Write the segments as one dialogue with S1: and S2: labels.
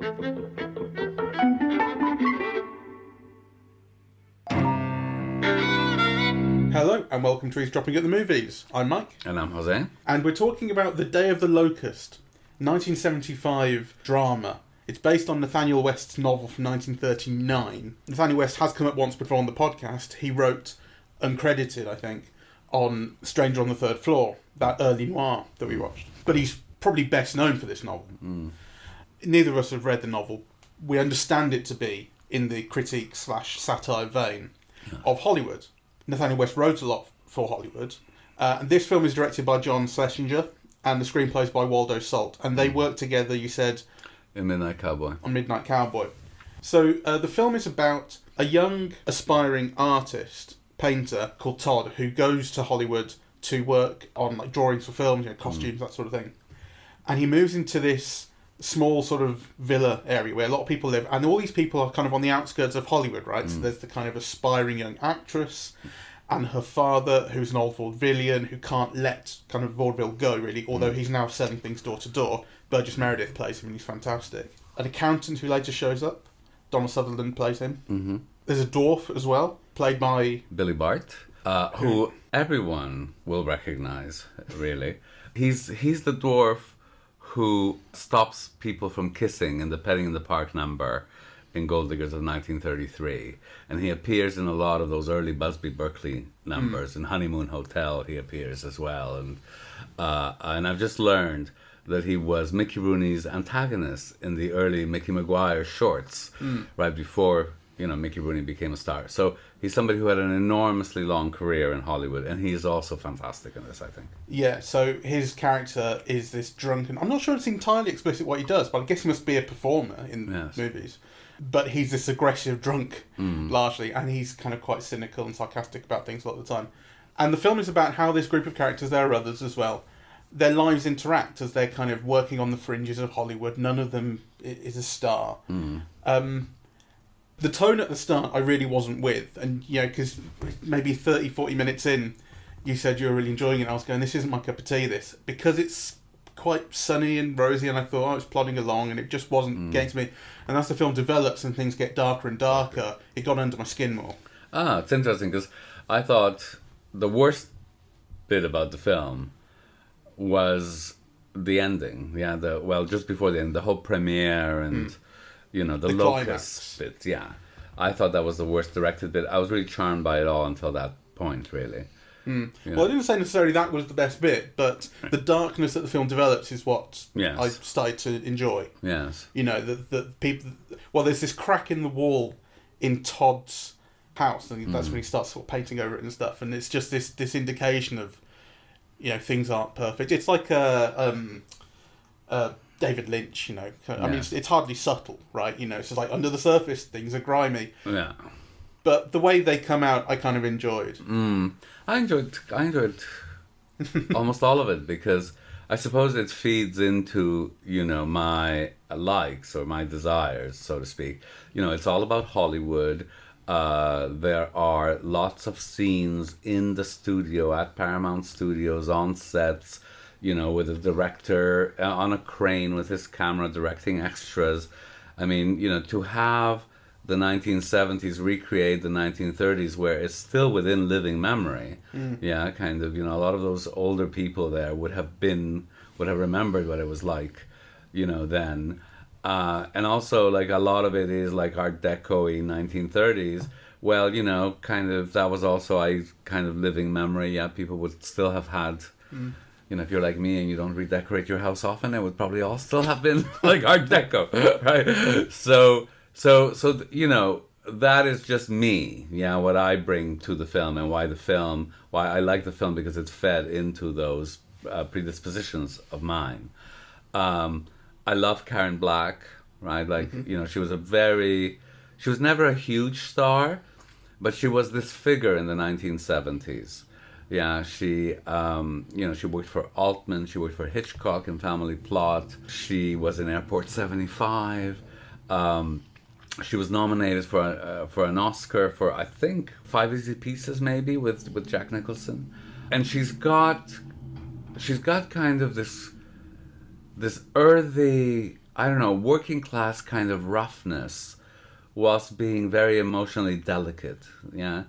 S1: Hello and welcome to Eavesdropping at the Movies. I'm Mike.
S2: And I'm Jose.
S1: And we're talking about The Day of the Locust, 1975 drama. It's based on Nathaniel West's novel from 1939. Nathaniel West has come up once before on the podcast. He wrote, uncredited I think, on Stranger on the Third Floor, that early noir that we watched. But he's probably best known for this novel. Neither of us have read the novel. We understand it to be in the critique/satire vein of Hollywood. Nathaniel West wrote a lot for Hollywood. And this film is directed by John Schlesinger, and the screenplay is by Waldo Salt. And they worked together, you said...
S2: in Midnight Cowboy.
S1: On Midnight Cowboy. So the film is about a young, aspiring artist, painter, called Todd, who goes to Hollywood to work on drawings for films, costumes, that sort of thing. And he moves into this small sort of villa area where a lot of people live, and all these people are kind of on the outskirts of Hollywood, right? So there's the kind of aspiring young actress and her father, who's an old vaudevillian who can't let kind of vaudeville go, really, although he's now selling things door to door. Burgess Meredith plays him and he's fantastic. An accountant who later shows up, Donald Sutherland plays him. There's a dwarf as well, played by...
S2: Billy Bart, who everyone will recognise, really. He's the dwarf who stops people from kissing in the Petting in the Park number in Gold Diggers of 1933. And he appears in a lot of those early Busby Berkeley numbers. In Honeymoon Hotel he appears as well. And I've just learned that he was Mickey Rooney's antagonist in the early Mickey Maguire shorts, right before Mickey Rooney became a star. So he's somebody who had an enormously long career in Hollywood, and he's also fantastic in this, I think.
S1: Yeah, so his character is this drunken... I'm not sure it's entirely explicit what he does, but I guess he must be a performer in movies. But he's this aggressive drunk, largely, and he's kind of quite cynical and sarcastic about things a lot of the time. And the film is about how this group of characters, there are others as well, their lives interact as they're kind of working on the fringes of Hollywood. None of them is a star. The tone at the start I really wasn't with, and because maybe 30, 40 minutes in, you said you were really enjoying it. I was going, this isn't my cup of tea, this, because it's quite sunny and rosy, and I thought I was plodding along, and it just wasn't getting to me. And as the film develops and things get darker and darker, it got under my skin more.
S2: It's interesting, because I thought the worst bit about the film was the ending. Just before the end, the whole premiere and... the Locust bit, I thought that was the worst directed bit. I was really charmed by it all until that point, really.
S1: Well, I didn't say necessarily that was the best bit, but the darkness that the film develops is what I started to enjoy.
S2: Yes.
S1: The people... Well, there's this crack in the wall in Todd's house, and that's when he starts sort of painting over it and stuff, and it's just this indication of, things aren't perfect. It's like David Lynch, I mean, it's hardly subtle, right? It's just like under the surface, things are grimy.
S2: Yeah.
S1: But the way they come out, I kind of enjoyed.
S2: I enjoyed almost all of it, because I suppose it feeds into, my likes or my desires, so to speak. It's all about Hollywood. There are lots of scenes in the studio, at Paramount Studios, on sets, with a director on a crane with his camera directing extras. I mean, to have the 1970s recreate the 1930s where it's still within living memory. Kind of, a lot of those older people there would have remembered what it was like, then. And also, like, a lot of it is like Art Deco-y 1930s. Well, kind of, that was also kind of living memory. Yeah, people would still have had... if you're like me and you don't redecorate your house often, it would probably all still have been like Art Deco, right? So that is just me, what I bring to the film, and why I like the film, because it's fed into those predispositions of mine. I love Karen Black, right? Like, she was never a huge star, but she was this figure in the 1970s. Yeah, she worked for Altman, she worked for Hitchcock in Family Plot, she was in Airport 75, she was nominated for an Oscar for, I think, 5 Easy Pieces maybe, with Jack Nicholson. And she's got kind of this earthy I don't know, working class kind of roughness whilst being very emotionally delicate, yeah,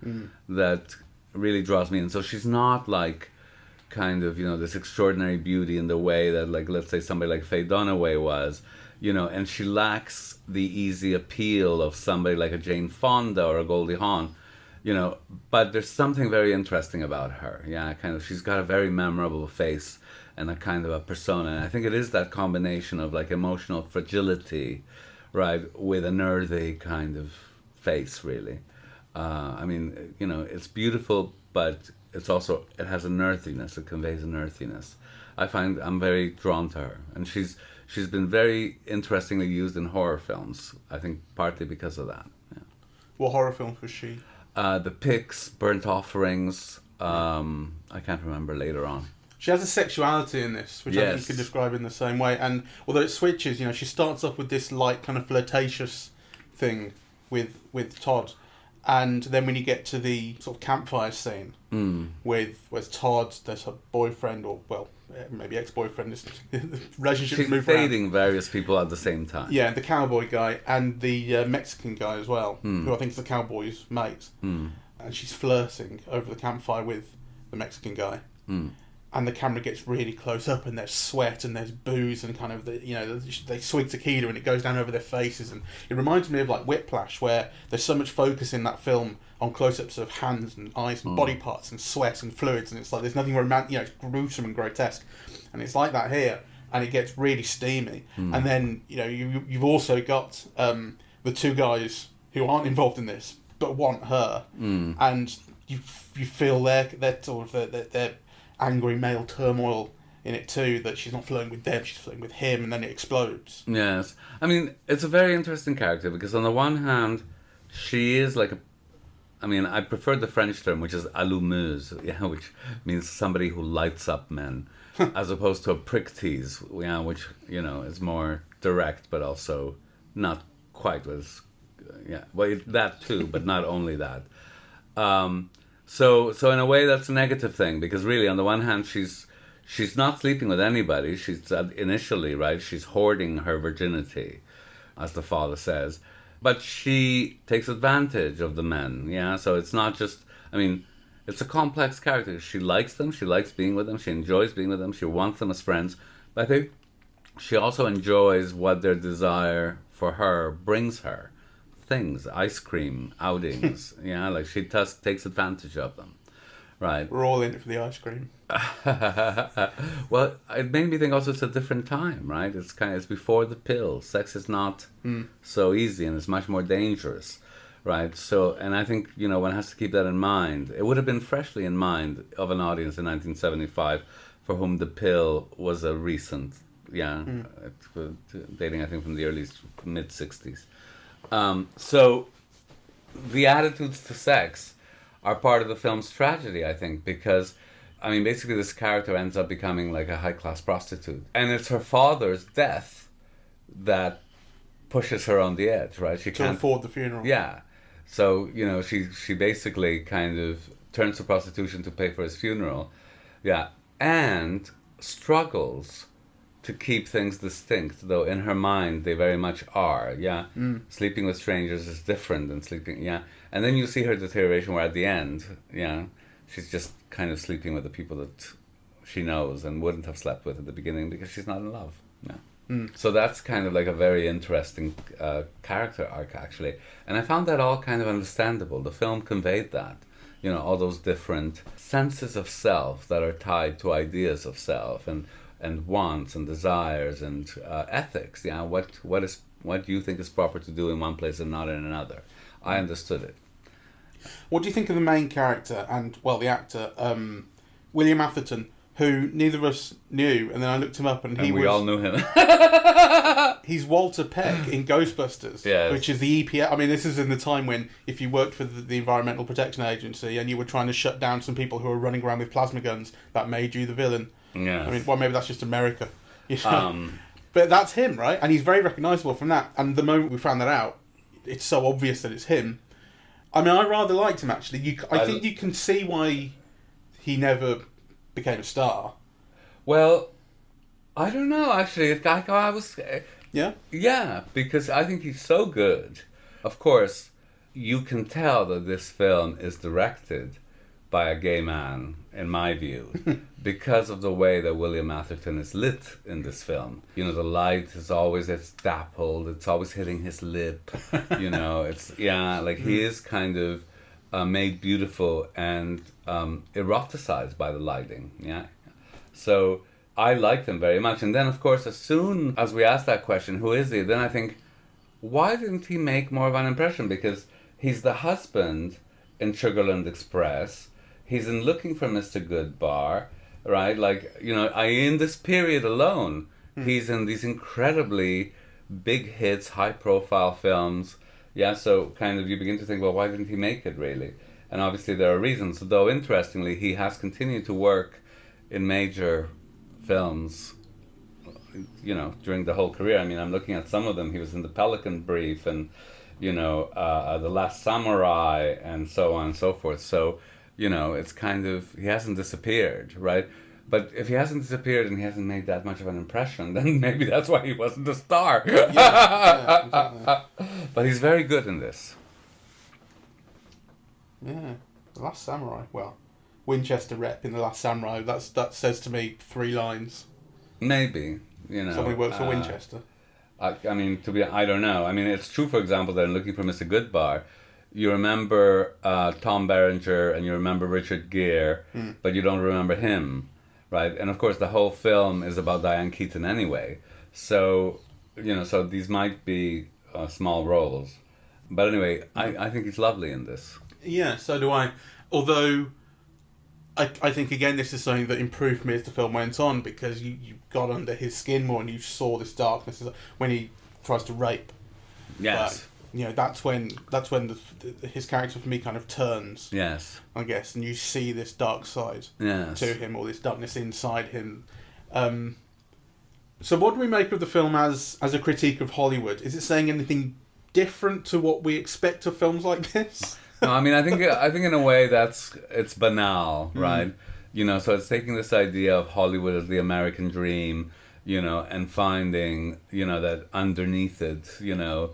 S2: that really draws me in. So she's not like kind of, this extraordinary beauty in the way that, like, let's say somebody like Faye Dunaway was, and she lacks the easy appeal of somebody like a Jane Fonda or a Goldie Hawn, but there's something very interesting about her. Yeah, kind of, she's got a very memorable face and a kind of a persona. And I think it is that combination of like emotional fragility, right, with a nerdy kind of face, really. It's beautiful, but it has a earthiness. It conveys an earthiness. I find I'm very drawn to her, and she's been very interestingly used in horror films. I think partly because of that. Yeah.
S1: What horror films was she?
S2: The Picks, Burnt Offerings. I can't remember later on.
S1: She has a sexuality in this, which I think you could describe in the same way. And although it switches, she starts off with this light kind of flirtatious thing with Todd. And then when you get to the sort of campfire scene with Todd, there's her boyfriend, or, well, maybe ex-boyfriend, the relationship's
S2: She's
S1: moved around.
S2: dating various people at the same time.
S1: Yeah, the cowboy guy and the Mexican guy as well, who I think is the cowboy's mate. And she's flirting over the campfire with the Mexican guy. And the camera gets really close up, and there's sweat and there's booze, and kind of they swig tequila and it goes down over their faces, and it reminds me of like Whiplash, where there's so much focus in that film on close-ups of hands and eyes and body parts and sweat and fluids, and it's like there's nothing romantic, it's gruesome and grotesque, and it's like that here, and it gets really steamy, and then you've also got the two guys who aren't involved in this but want her, and you feel their sort of their angry male turmoil in it too, that she's not flirting with them, she's flirting with him, and then it explodes.
S2: Yes. I mean, it's a very interesting character, because on the one hand, she is like I prefer the French term, which is allumeuse, which means somebody who lights up men, as opposed to a prick tease, which, is more direct, but also not quite as, that too, but not only that. So in a way, that's a negative thing, because really, on the one hand, she's not sleeping with anybody. She's initially, right, she's hoarding her virginity, as the father says, but she takes advantage of the men. Yeah, so it's not just. It's a complex character. She likes them. She likes being with them. She enjoys being with them. She wants them as friends. But I think she also enjoys what their desire for her brings her. Things, ice cream, outings, like she takes advantage of them, right?
S1: We're all in it for the ice cream.
S2: Well, it made me think also it's a different time, right? It's before the pill. Sex is not so easy, and it's much more dangerous, right? So, and I think one has to keep that in mind. It would have been freshly in mind of an audience in 1975 for whom the pill was a recent, dating I think from the early mid 60s. So the attitudes to sex are part of the film's tragedy, I think, because, basically this character ends up becoming like a high-class prostitute. And it's her father's death that pushes her on the edge, right? She can't
S1: afford the funeral.
S2: Yeah. So, she basically kind of turns to prostitution to pay for his funeral. Yeah. And struggles to keep things distinct, though in her mind they very much are. Sleeping with strangers is different than sleeping. And then you see her deterioration, where at the end, she's just kind of sleeping with the people that she knows and wouldn't have slept with at the beginning because she's not in love. So that's kind of like a very interesting character arc, actually, and I found that all kind of understandable. The film conveyed that, all those different senses of self that are tied to ideas of self and wants and desires and ethics. What do you think is proper to do in one place and not in another? I understood it.
S1: What do you think of the main character and, well, the actor, William Atherton, who neither of us knew, and then I looked him up, and we
S2: all knew him.
S1: He's Walter Peck in Ghostbusters, which is the EPA. This is in the time when, if you worked for the Environmental Protection Agency and you were trying to shut down some people who were running around with plasma guns, that made you the villain.
S2: Yeah.
S1: Maybe that's just America. But that's him, right? And he's very recognisable from that. And the moment we found that out, it's so obvious that it's him. I rather liked him, actually. I think you can see why he never became a star.
S2: Well, I don't know, actually.
S1: Yeah?
S2: Yeah, because I think he's so good. Of course, you can tell that this film is directed by a gay man, in my view, because of the way that William Atherton is lit in this film. You know, the light is always, it's dappled, it's always hitting his lip, you know, it's, yeah, like he is kind of made beautiful and eroticized by the lighting, yeah. So I liked him very much. And then, of course, as soon as we ask that question, who is he? Then I think, why didn't he make more of an impression? Because he's the husband in Sugarland Express. He's in Looking for Mr. Goodbar, right? Like, you know, in this period alone, he's in these incredibly big hits, high-profile films. Yeah, so kind of you begin to think, well, why didn't he make it, really? And obviously there are reasons. Though, interestingly, he has continued to work in major films, you know, during the whole career. I mean, I'm looking at some of them. He was in The Pelican Brief and, you know, The Last Samurai and so on and so forth. So, you know, it's kind of, he hasn't disappeared, right? But if he hasn't disappeared and he hasn't made that much of an impression, then maybe that's why he wasn't a star.
S1: Yeah, exactly.
S2: But he's very good in this.
S1: Yeah. The Last Samurai. Well, Winchester rep in The Last Samurai. That says to me 3 lines.
S2: Maybe, you know.
S1: Somebody works for Winchester.
S2: I mean, I don't know. I mean, it's true, for example, that in Looking for Mr. Goodbar, you remember Tom Berenger and you remember Richard Gere, but you don't remember him, right? And of course, the whole film is about Diane Keaton anyway. So, you know, so these might be small roles. But anyway, I think he's lovely in this.
S1: Yeah, so do I. Although, I think, again, this is something that improved me as the film went on, because you got under his skin more and you saw this darkness when he tries to rape.
S2: Yes.
S1: You know, that's when his character for me kind of turns.
S2: Yes.
S1: I guess, and you see this dark side
S2: Yes.
S1: to him, or this darkness inside him. So, what do we make of the film as a critique of Hollywood? Is it saying anything different to what we expect of films like this?
S2: No, I mean, I think in a way it's banal, right? You know, so it's taking this idea of Hollywood as the American dream, you know, and finding, you know, that underneath it, you know,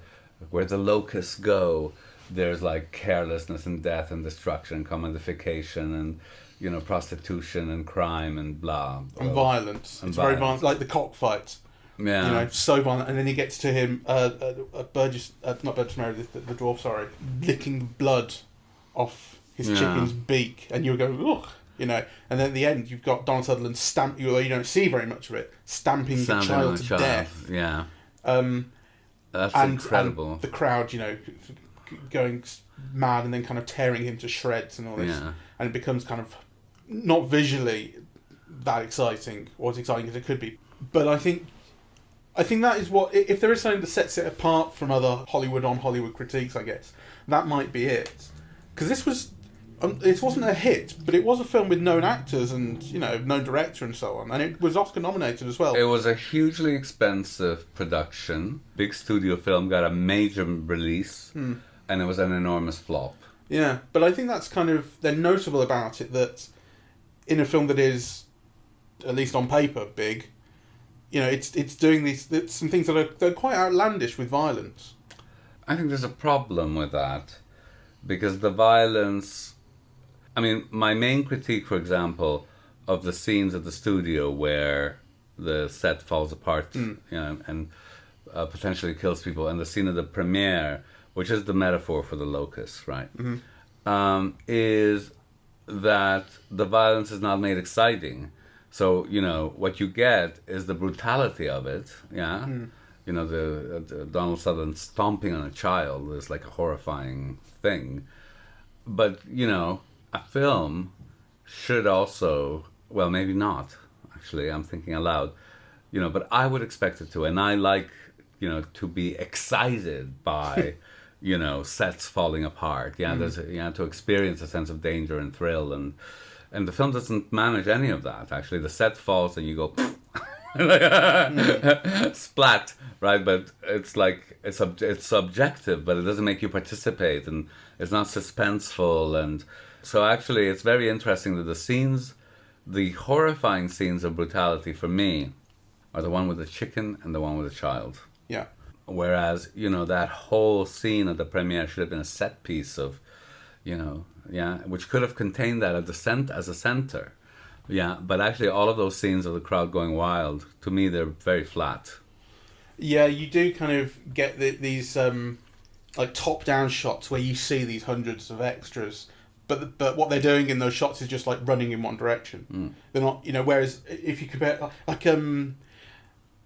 S2: where the locusts go, there's like carelessness and death and destruction and commodification and, you know, prostitution and crime and blah.
S1: And violence. It's very violent, like the cockfight.
S2: Yeah.
S1: You know, so violent. And then he gets to him, Burgess, not Burgess Mary, the dwarf, sorry, licking the blood off his chicken's beak. And you'll go, ugh, you know. And then at the end, you've got Donald Sutherland you don't see very much of it, stamping the child to death.
S2: Yeah. That's incredible.
S1: And the crowd, you know, going mad and then kind of tearing him to shreds and all this.
S2: Yeah.
S1: And it becomes kind of not visually that exciting, or as exciting as it could be. But I think that is what, if there is something that sets it apart from other Hollywood critiques, I guess, that might be it. Because this was, it wasn't a hit, but it was a film with known actors and, you know, known director and so on. And it was Oscar nominated as well.
S2: It was a hugely expensive production. Big studio film, got a major release, and it was an enormous flop.
S1: Yeah, but I think that's kind of, they're notable about it, that in a film that is, at least on paper, big, you know, it's doing some things that are quite outlandish with violence.
S2: I think there's a problem with that, because the violence, I mean, my main critique, for example, of the scenes at the studio where the set falls apart, you know, and potentially kills people, and the scene of the premiere, which is the metaphor for the locusts, right? Is that the violence is not made exciting. So, you know, what you get is the brutality of it, yeah? You know, the Donald Sutherland stomping on a child is like a horrifying thing. But, you know, a film should also, well, maybe not, actually, I'm thinking aloud, you know, but I would expect it to. And I like, you know, to be excited by, you know, sets falling apart. Yeah, there's, you know, to experience a sense of danger and thrill. And the film doesn't manage any of that, actually. The set falls and you go, splat, right? But it's like, it's subjective, but it doesn't make you participate, and it's not suspenseful. And so actually it's very interesting that the horrifying scenes of brutality for me are the one with the chicken and the one with the child.
S1: Yeah.
S2: Whereas, that whole scene at the premiere should have been a set piece of, which could have contained that as a center. Yeah, but actually all of those scenes of the crowd going wild, to me, they're very flat.
S1: Yeah, you do kind of get these like top-down shots where you see these hundreds of extras, but what they're doing in those shots is just like running in one direction. They're not, whereas if you compare like in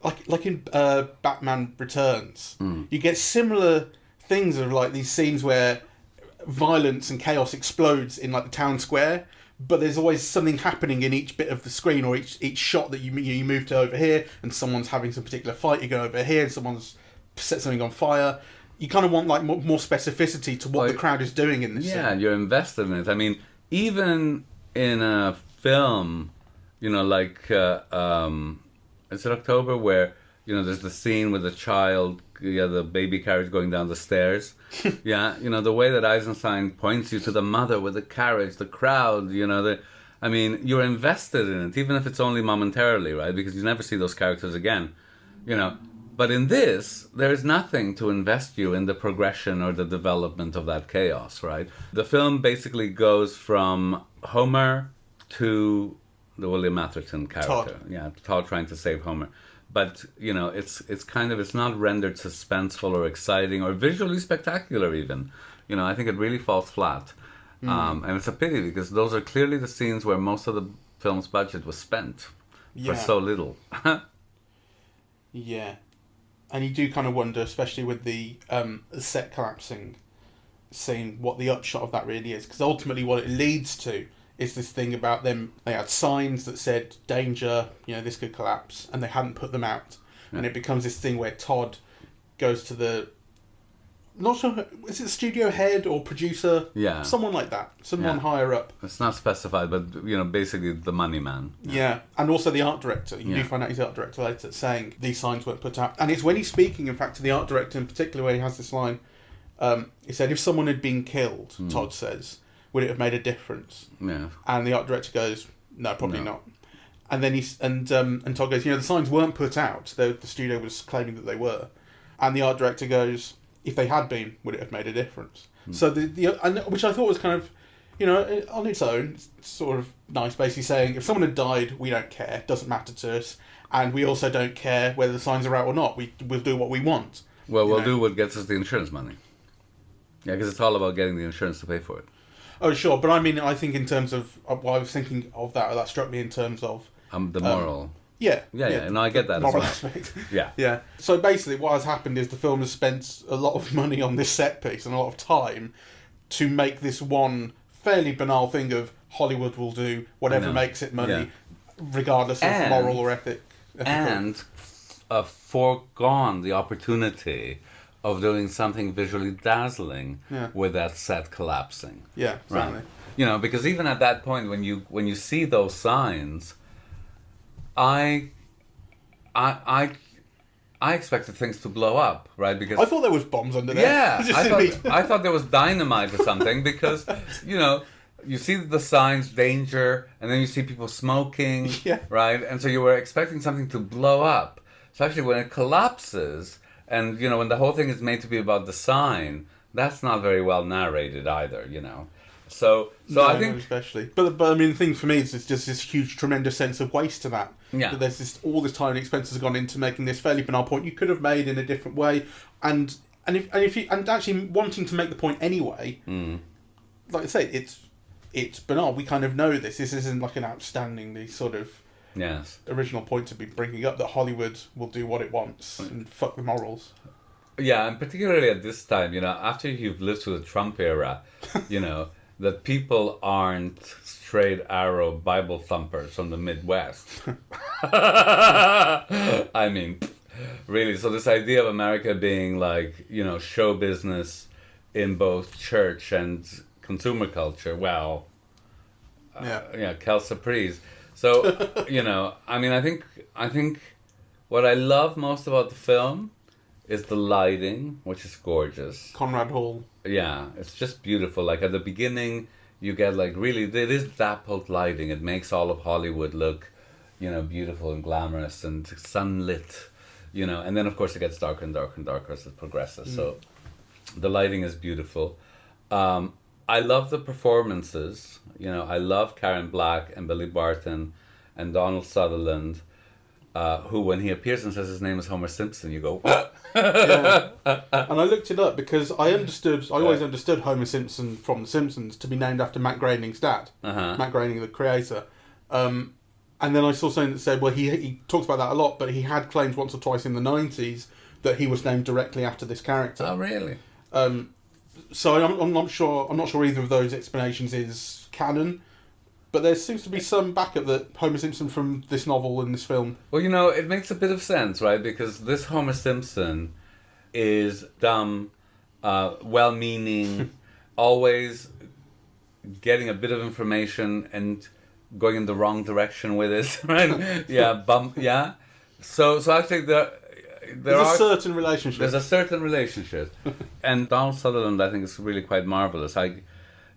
S1: Batman Returns, you get similar things of like these scenes where violence and chaos explodes in like the town square, but there's always something happening in each bit of the screen or each shot that you move to over here, and someone's having some particular fight. You go over here and someone's set something on fire. You kind of want like more specificity to what the crowd is doing in this scene.
S2: Yeah, you're invested in it. I mean, even in a film, like is it October, where there's the scene with the child, the baby carriage going down the stairs. Yeah, the way that Eisenstein points you to the mother with the carriage, the crowd, you're invested in it, even if it's only momentarily, right? Because you never see those characters again, But in this, there is nothing to invest you in the progression or the development of that chaos, right? The film basically goes from Homer to the William Atherton character.
S1: Todd.
S2: Yeah, Todd trying to save Homer. But, it's not rendered suspenseful or exciting or visually spectacular even. I think it really falls flat. And it's a pity because those are clearly the scenes where most of the film's budget was spent for so little.
S1: Yeah. And you do kind of wonder, especially with the set collapsing scene, what the upshot of that really is. Because ultimately what it leads to is this thing about them. They had signs that said, danger, this could collapse, and they hadn't put them out. Yeah. And it becomes this thing where Todd goes to the... Not sure, is it studio head or producer?
S2: Yeah.
S1: Someone like that. Someone higher up.
S2: It's not specified, but, basically the money man.
S1: Yeah. And also the art director. You do find out he's the art director later, saying these signs weren't put out. And it's when he's speaking, in fact, to the art director in particular, where he has this line, he said, if someone had been killed, Todd says, would it have made a difference?
S2: Yeah.
S1: And the art director goes, no, probably not. And then and Todd goes, the signs weren't put out. The studio was claiming that they were. And the art director goes, if they had been, would it have made a difference? So which I thought was kind of, on its own, sort of nice, basically saying, if someone had died, we don't care, doesn't matter to us, and we also don't care whether the signs are out or not. We'll do what we want.
S2: Well, we'll do what gets us the insurance money. Yeah, because it's all about getting the insurance to pay for it.
S1: Oh, sure, but I think in terms of, well, I was thinking of that struck me in terms of...
S2: the moral...
S1: Yeah.
S2: No, I get that as well.
S1: Aspect.
S2: Yeah.
S1: Yeah. So basically what has happened is the film has spent a lot of money on this set piece and a lot of time to make this one fairly banal thing of Hollywood will do whatever makes it money, regardless of moral or ethical.
S2: And foregone the opportunity of doing something visually dazzling with that set collapsing.
S1: Yeah, exactly.
S2: Right? Because even at that point when you see those signs... I expected things to blow up, right? Because
S1: I thought there was bombs under there.
S2: Yeah, I thought there was dynamite or something because, you see the signs, danger, and then you see people smoking, right? And so you were expecting something to blow up. So actually when it collapses, and, when the whole thing is made to be about the sign, that's not very well narrated either, So I think,
S1: especially, but I mean, the thing for me is it's just this huge, tremendous sense of waste to that.
S2: Yeah.
S1: That there's all this time and expenses have gone into making this fairly banal point you could have made in a different way, and if you actually wanting to make the point anyway, like I say, it's banal. We kind of know this. This isn't like an outstandingly sort of original point to be bringing up that Hollywood will do what it wants and fuck the morals.
S2: Yeah, and particularly at this time, after you've lived through the Trump era, that people aren't straight arrow Bible thumpers from the Midwest. I mean, really. So this idea of America being like, show business in both church and consumer culture, well, quelle surprise. So, I think what I love most about the film is the lighting, which is gorgeous.
S1: Conrad Hall.
S2: Yeah, it's just beautiful. Like at the beginning, you get like really, it is dappled lighting. It makes all of Hollywood look, beautiful and glamorous and sunlit, you know, and then of course it gets darker and darker and darker as it progresses. So the lighting is beautiful. I love the performances. You know, I love Karen Black and Billy Barton and Donald Sutherland, who, when he appears and says his name is Homer Simpson, you go, what?
S1: Yeah. And I looked it up because I always understood Homer Simpson from The Simpsons to be named after Matt Groening's dad. Matt Groening, the creator. And then I saw something that said, well, he talks about that a lot, but he had claimed once or twice in the 90s that he was named directly after this character.
S2: Oh, really?
S1: So I'm not sure either of those explanations is canon, but there seems to be some backup that Homer Simpson from this novel and this film.
S2: Well, you know, it makes a bit of sense, right? Because this Homer Simpson is dumb, well-meaning, always getting a bit of information and going in the wrong direction with it, right? Yeah. So actually there's
S1: a certain relationship.
S2: There's a certain relationship. And Donald Sutherland, I think, is really quite marvelous. I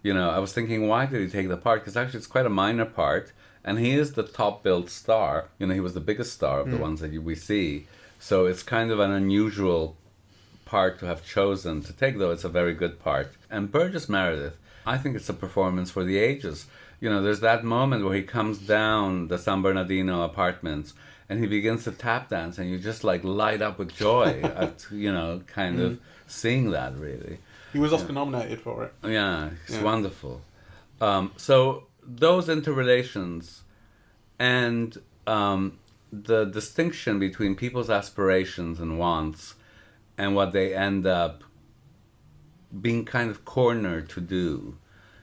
S2: was thinking, why did he take the part? Because actually it's quite a minor part, and he is the top-billed star. You know, he was the biggest star of the ones that we see. So it's kind of an unusual part to have chosen to take, though it's a very good part. And Burgess Meredith, I think it's a performance for the ages. You know, there's that moment where he comes down the San Bernardino apartments and he begins to tap dance, and you just like light up with joy at, you know, kind of seeing that, really.
S1: He was Oscar nominated for it.
S2: Yeah, it's wonderful. So those interrelations and the distinction between people's aspirations and wants and what they end up being kind of cornered to do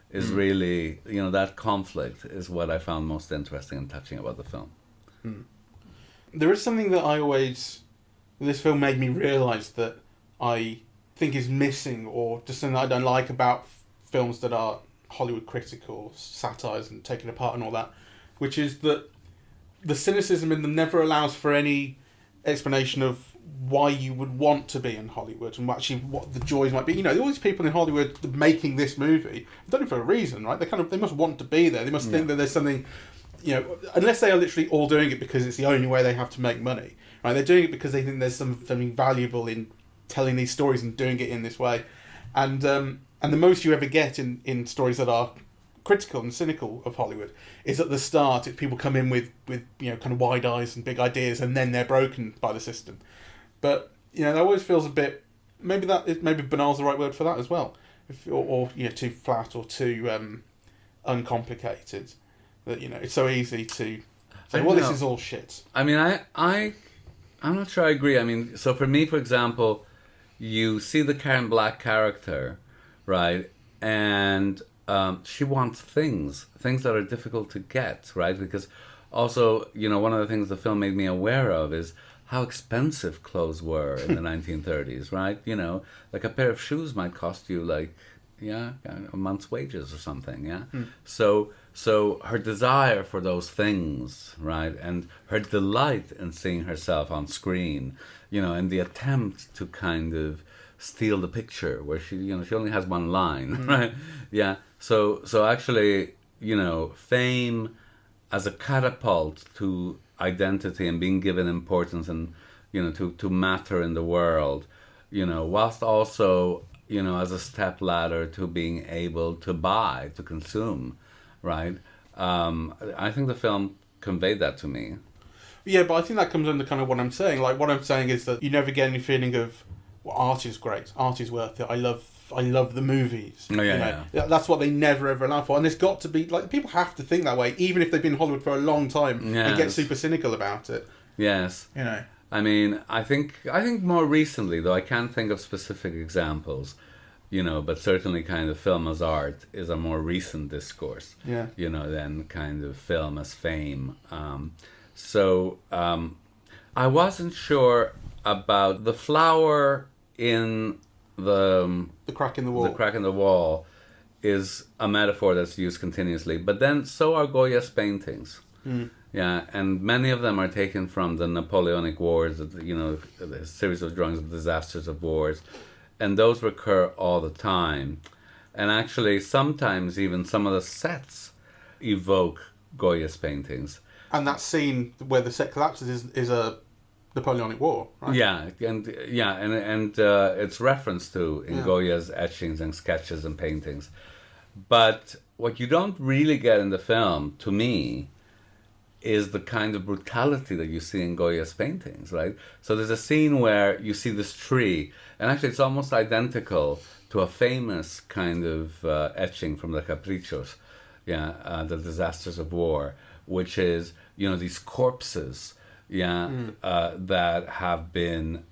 S2: is really, you know, that conflict is what I found most interesting and touching about the film.
S1: There is something that this film made me realise that I think is missing, or just something that I don't like about films that are Hollywood critical, satires and taken apart and all that, which is that the cynicism in them never allows for any explanation of why you would want to be in Hollywood and what the joys might be. You know, all these people in Hollywood making this movie have done it for a reason, right? They must want to be there. They must think that there's something, you know, unless they are literally all doing it because it's the only way they have to make money, right? They're doing it because they think there's something valuable in telling these stories and doing it in this way. And the most you ever get in stories that are critical and cynical of Hollywood is at the start. It's people come in with you know, kind of wide eyes and big ideas, and then they're broken by the system. But you know, that always feels a bit, maybe banal's the right word for that as well, or you know, too flat or too uncomplicated. That, you know, it's so easy to say, well, this is all shit.
S2: I mean, I'm not sure I agree. I mean, so for me, for example, you see the Karen Black character, right, and she wants things that are difficult to get, right? Because also, you know, one of the things the film made me aware of is how expensive clothes were in the 1930s, right? You know, like a pair of shoes might cost you like, a month's wages or something, yeah? So her desire for those things, right? And her delight in seeing herself on screen, you know, and the attempt to kind of steal the picture where she only has one line, right? Yeah. So actually, you know, fame as a catapult to identity and being given importance and, you know, to matter in the world, you know, whilst also, you know, as a step ladder to being able to buy, to consume, right? I think the film conveyed that to me.
S1: Yeah, but I think that comes under kind of what I'm saying. Like, what I'm saying is that you never get any feeling of, well, art is great, art is worth it, I love the movies.
S2: Oh, yeah,
S1: yeah. That's what they never ever allow for. And there's got to be, like, people have to think that way, even if they've been in Hollywood for a long time and get super cynical about it.
S2: Yes.
S1: You know.
S2: I mean, I think more recently, though I can't think of specific examples, you know, but certainly kind of film as art is a more recent discourse, you know, than kind of film as fame. So I wasn't sure about the flower in the
S1: crack in the wall.
S2: The crack in the wall is a metaphor that's used continuously, but then so are Goya's paintings. Yeah, and many of them are taken from the Napoleonic Wars, you know, a series of drawings of disasters of wars, and those recur all the time. And actually, sometimes even some of the sets evoke Goya's paintings.
S1: And that scene where the set collapses is a Napoleonic War, right?
S2: Yeah, and it's referenced to in Goya's etchings and sketches and paintings. But what you don't really get in the film, to me, is the kind of brutality that you see in Goya's paintings, right? So there's a scene where you see this tree, and actually it's almost identical to a famous kind of etching from the Caprichos, the Disasters of War, which is, these corpses, that have been,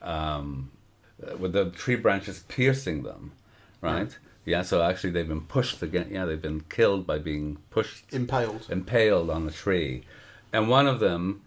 S2: with the tree branches piercing them, right? Yeah, so actually they've been pushed again. Yeah, they've been killed by being pushed. Impaled on the tree. And one of them,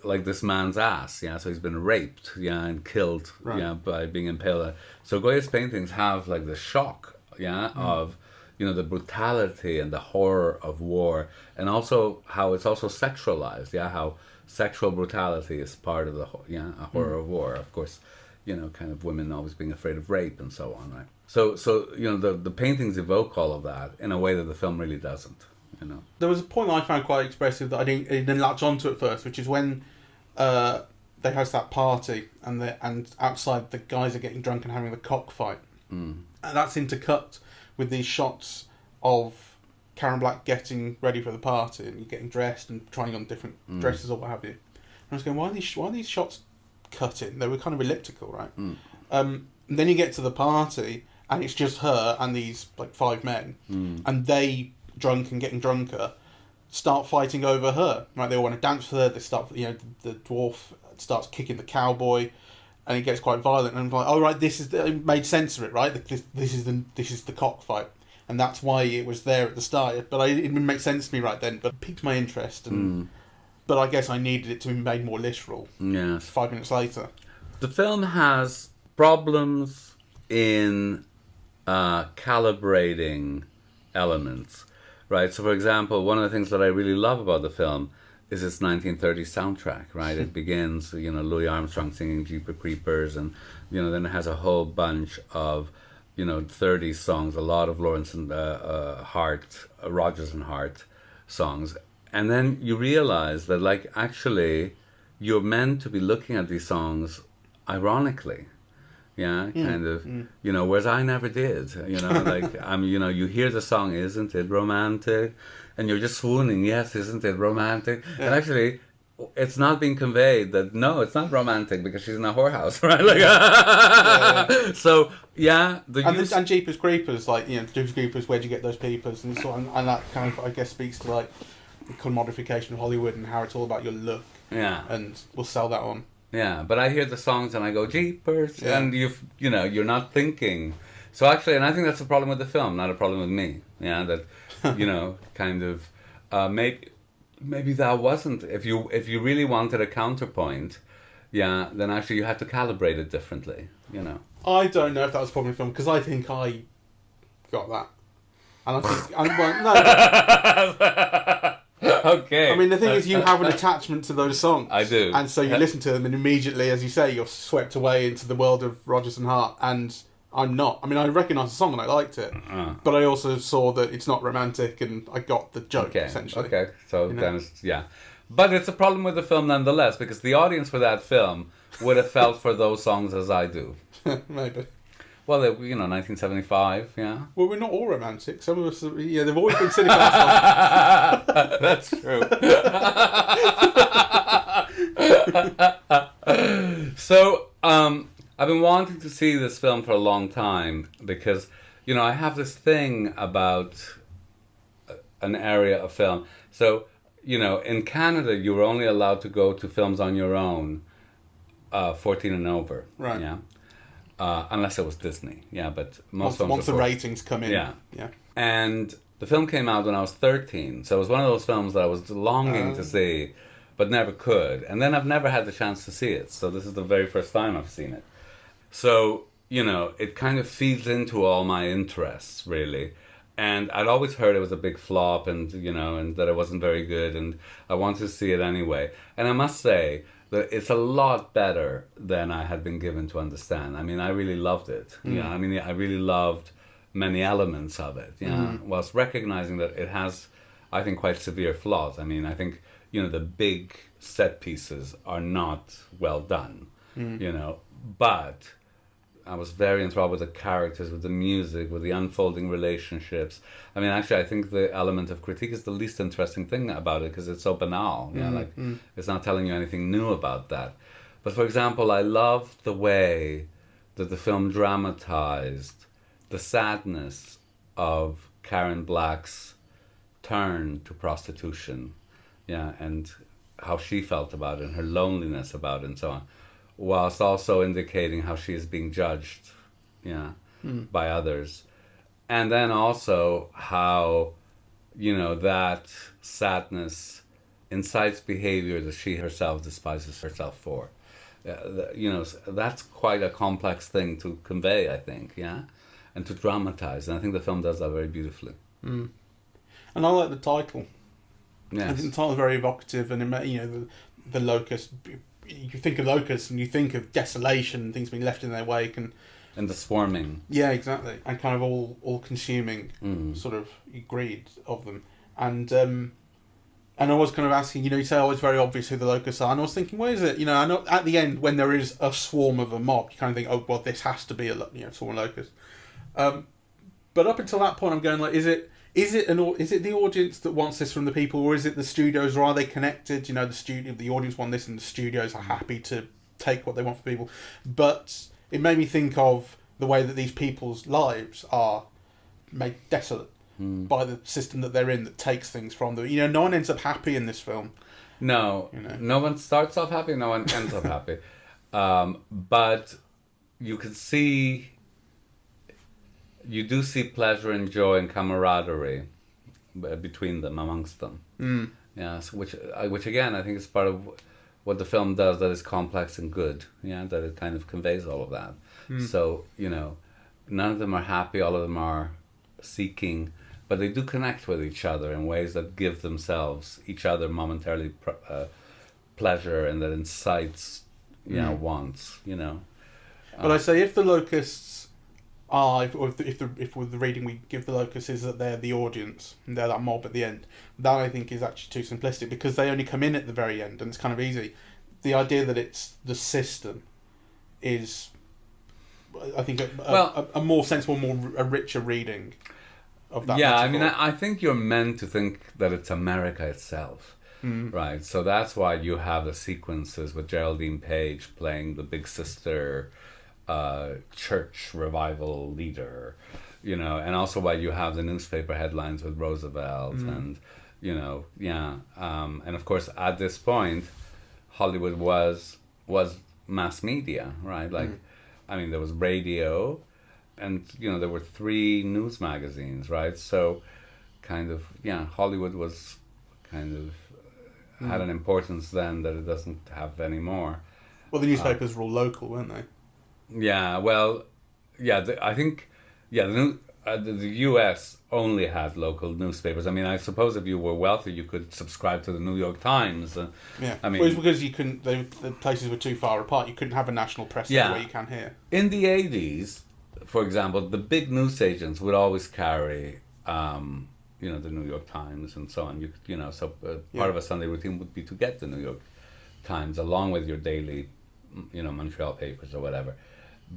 S2: like this man's ass, so he's been raped, and killed, by being impaled. So Goya's paintings have like the shock, of, the brutality and the horror of war, and also how it's also sexualized, how sexual brutality is part of the, a horror of war. Of course, kind of women always being afraid of rape and so on, right? So the paintings evoke all of that in a way that the film really doesn't.
S1: There was a point I found quite expressive that I didn't latch onto at first, which is when they host that party and outside the guys are getting drunk and having the cockfight. And that's intercut with these shots of Karen Black getting ready for the party and getting dressed and trying on different dresses or what have you. And I was going, why are these shots cut in? They were kind of elliptical, right? Then you get to the party and it's just her and these like 5 men, and they, drunk and getting drunker, start fighting over her. Right? They all want to dance with her. They start, the dwarf starts kicking the cowboy, and it gets quite violent. And I'm like, oh right, it made sense of it, right? This is the cockfight, and that's why it was there at the start. But it didn't make sense to me right then. But it piqued my interest, but I guess I needed it to be made more literal.
S2: Yes.
S1: 5 minutes later,
S2: the film has problems in calibrating elements. Right, so for example, one of the things that I really love about the film is its 1930s soundtrack, right? It begins, Louis Armstrong singing Jeepers Creepers, and, then it has a whole bunch of, 30s songs, a lot of Lawrence and Rodgers and Hart songs. And then you realize that, like, actually, you're meant to be looking at these songs ironically. Whereas I never did, you hear the song, isn't it romantic? And you're just swooning, yes, isn't it romantic? Yeah. And actually, it's not being conveyed that, no, it's not romantic because she's in a whorehouse, right? Like, So, and
S1: Jeepers Creepers, Jeepers Creepers, where'd you get those peepers? And that kind of, I guess, speaks to, like, the commodification of Hollywood and how it's all about your look.
S2: Yeah.
S1: And we'll sell that on.
S2: Yeah, but I hear the songs and I go, Jeepers, and you're not thinking. So actually, and I think that's the problem with the film, not a problem with me. Yeah, that, kind of, maybe that wasn't, if you really wanted a counterpoint, then actually you had to calibrate it differently,
S1: I don't know if that was a problem with the film, because I think I got that. And I think,
S2: Okay.
S1: I mean, the thing is, you have an attachment to those songs.
S2: I do.
S1: And so you listen to them, and immediately, as you say, you're swept away into the world of Rodgers and Hart. And I'm not. I mean, I recognised the song and I liked it. But I also saw that it's not romantic, and I got the joke, essentially.
S2: Okay, so then it's, But it's a problem with the film nonetheless, because the audience for that film would have felt for those songs as I do.
S1: Maybe.
S2: Well, 1975, yeah.
S1: Well, we're not all romantic. Some of us, they've always been cynical.
S2: That's true. So, I've been wanting to see this film for a long time because, I have this thing about an area of film. So, in Canada, you were only allowed to go to films on your own, 14 and over.
S1: Right.
S2: Yeah. Unless it was Disney, but most
S1: once the ratings come in,
S2: yeah. And the film came out when I was 13, so it was one of those films that I was longing to see, but never could. And then I've never had the chance to see it, so this is the very first time I've seen it. So it kind of feeds into all my interests, really. And I'd always heard it was a big flop, and and that it wasn't very good, and I wanted to see it anyway. And I must say that it's a lot better than I had been given to understand. I mean, I really loved it. I really loved many elements of it. Whilst recognizing that it has, I think, quite severe flaws. I mean, I think the big set pieces are not well done, but I was very enthralled with the characters, with the music, with the unfolding relationships. I mean, actually, I think the element of critique is the least interesting thing about it because it's so banal. It's not telling you anything new about that. But for example, I love the way that the film dramatized the sadness of Karen Black's turn to prostitution, and how she felt about it, and her loneliness about it, and so on, whilst also indicating how she is being judged, by others, and then also how, that sadness incites behavior that she herself despises herself for. That's quite a complex thing to convey, I think, and to dramatize, and I think the film does that very beautifully.
S1: And I like the title.
S2: Yes.
S1: I think the title's very evocative, and the locust. You think of locusts, and you think of desolation, and things being left in their wake, and
S2: the swarming.
S1: Yeah, exactly, and kind of all consuming sort of greed of them, and I was kind of asking, you say, oh, it's very obvious who the locusts are, and I was thinking, where is it? I know at the end when there is a swarm of a mob, you kind of think, oh, well, this has to be a swarm of locusts. But up until that point, I'm going like, is it the audience that wants this from the people, or is it the studios, or are they connected? The audience want this, and the studios are happy to take what they want from people. But it made me think of the way that these people's lives are made desolate by the system that they're in, that takes things from them. No one ends up happy in this film.
S2: No, no one starts off happy, no one ends up happy. But you can see. You do see pleasure and joy and camaraderie between them, amongst them. Yes, which again, I think is part of what the film does that is complex and good. That it kind of conveys all of that. So, none of them are happy, all of them are seeking, but they do connect with each other in ways that give themselves, each other momentarily pleasure, and that incites, wants,
S1: But I say, if the locusts are, if with the reading we give the locusts is that they're the audience and they're that mob at the end, that I think is actually too simplistic, because they only come in at the very end and it's kind of easy. The idea that it's the system is, I think, a more sensible, a richer reading of that.
S2: Yeah,
S1: metaphor.
S2: I mean, I think you're meant to think that it's America itself, right? So that's why you have the sequences with Geraldine Page playing the big sister, church revival leader, and also why you have the newspaper headlines with Roosevelt and, and of course at this point, Hollywood was mass media, right? Like, I mean, there was radio, and there were 3 news magazines, right? So, kind of, Hollywood was kind of had an importance then that it doesn't have anymore.
S1: Well, the newspapers were all local, weren't they?
S2: Yeah, well, I think, the U.S. only had local newspapers. I mean, I suppose if you were wealthy, you could subscribe to the New York Times. I mean,
S1: well, it's because you couldn't. The places were too far apart. You couldn't have a national press the way you can here.
S2: In the 80s, for example, the big news agents would always carry, the New York Times and so on. Part of a Sunday routine would be to get the New York Times along with your daily, Montreal papers or whatever.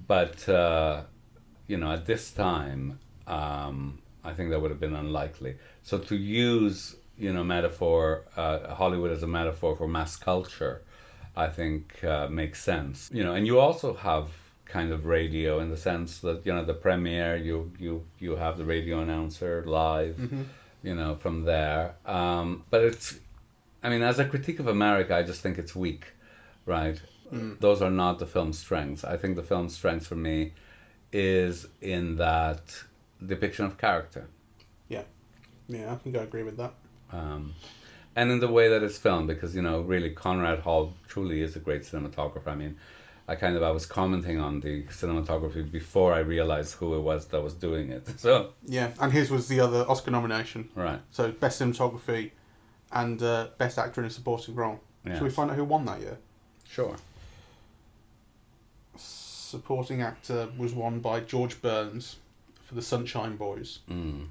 S2: But, at this time, I think that would have been unlikely. So to use, metaphor, Hollywood as a metaphor for mass culture, I think makes sense. And you also have kind of radio in the sense that, the premiere, you have the radio announcer live, from there. But it's, I mean, as a critique of America, I just think it's weak, right? Those are not the film's strengths. I think the film's strength for me is in that depiction of character. Yeah,
S1: I think I agree with that.
S2: And in the way that it's filmed, because, really Conrad Hall truly is a great cinematographer. I mean, I was commenting on the cinematography before I realized who it was that was doing it. So
S1: yeah, and his was the other Oscar nomination.
S2: Right.
S1: So best cinematography and best actor in a supporting role.
S2: Yes.
S1: Shall we find out who won that year?
S2: Sure.
S1: Supporting actor was won by George Burns for The Sunshine Boys. And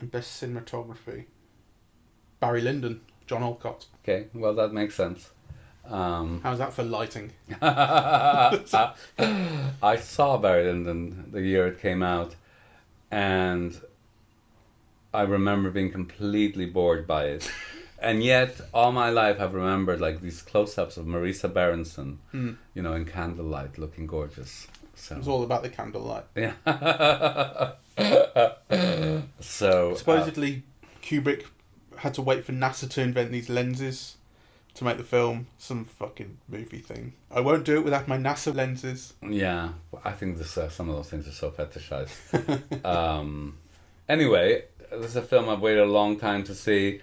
S1: best cinematography, Barry Lyndon John Alcott.
S2: Okay, well, that makes sense.
S1: How's that for lighting?
S2: I saw Barry Lyndon the year it came out, and I remember being completely bored by it. And yet, all my life, I've remembered like these close-ups of Marisa Berenson, you know, in candlelight, looking gorgeous. So
S1: It was all about the candlelight.
S2: yeah. So
S1: Supposedly, Kubrick had to wait for NASA to invent these lenses to make the film. Some fucking movie thing. I won't do it without my NASA lenses.
S2: yeah, I think this some of those things are so fetishized. Anyway, this is a film I've waited a long time to see.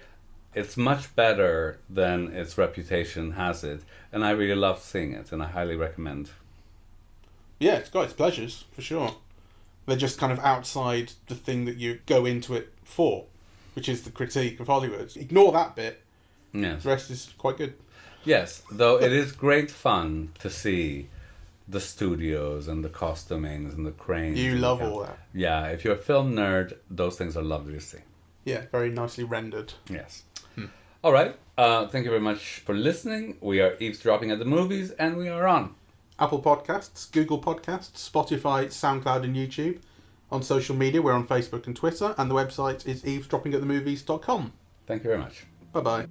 S2: It's much better than its reputation has it, and I really love seeing it, and I highly recommend.
S1: Yeah, it's got its pleasures, for sure. They're just kind of outside the thing that you go into it for, which is the critique of Hollywood. Ignore that bit.
S2: Yes.
S1: The rest is quite good.
S2: Yes, though it is great fun to see the studios and the costumings and the cranes.
S1: You
S2: and
S1: love all that.
S2: Yeah, if you're a film nerd, those things are lovely to see.
S1: Yeah, very nicely rendered.
S2: Yes. All right. Thank you very much for listening. We are eavesdropping at the movies, and we are on
S1: Apple Podcasts, Google Podcasts, Spotify, SoundCloud and YouTube. On social media, we're on Facebook and Twitter, and the website is eavesdroppingatthemovies.com.
S2: Thank you very much.
S1: Bye-bye.